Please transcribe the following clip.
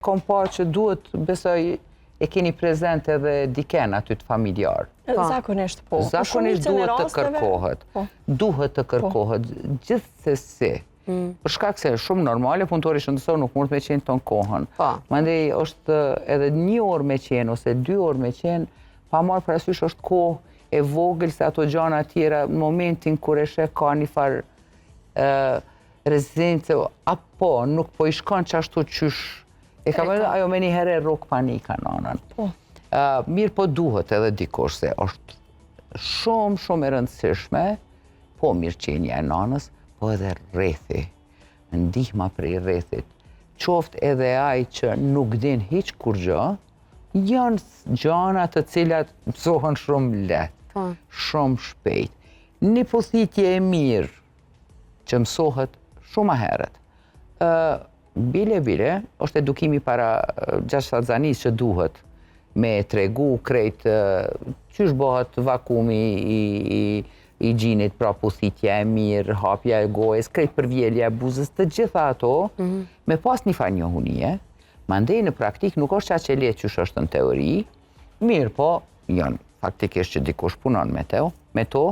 Kom pa që duhet, besoj, e keni prezent edhe diken aty të familjar. Zakonisht po. Zakonisht duhet të kërkohet. Duhet të kërkohet, gjithsesi. Për shkak se shumë normale, punëtori shëndetësor nuk mund me qenë ton kohën. Mandej është edhe 1 orë me qenë, ose 2 orë me qenë, pa marrë parasysh është kohë e vogël se ato gjana tjera, në momentin kur e sheh ka një farë rezistencë, apo nuk po i shkon qashtu qysh. E ka vënë ajo me një herë rrok panika nënën. Mirë po duhet edhe dikush se është shumë e rëndësishme, po mirëqenia e nënës, po edhe rrethi, ndihma prej rrethit. Qoftë edhe ai që nuk din hiç kur gjë, janë gjana të cilat mësohen shumë lehtë, shumë shpejt. Një pothitje e mirë që mësohet shumë herët. Bile, është edukimi para gjashtazanis që duhet me tregu krejt qysh bëhet vakumi i gjinit, pra puthitja e mirë, hapja e gojës, krejt përvjelja e buzës, të gjitha ato, me pas një farë njohunie, mandej në praktik nuk është qa që letë qysh është në teori, mirë po, janë faktikisht që dikush punon me to,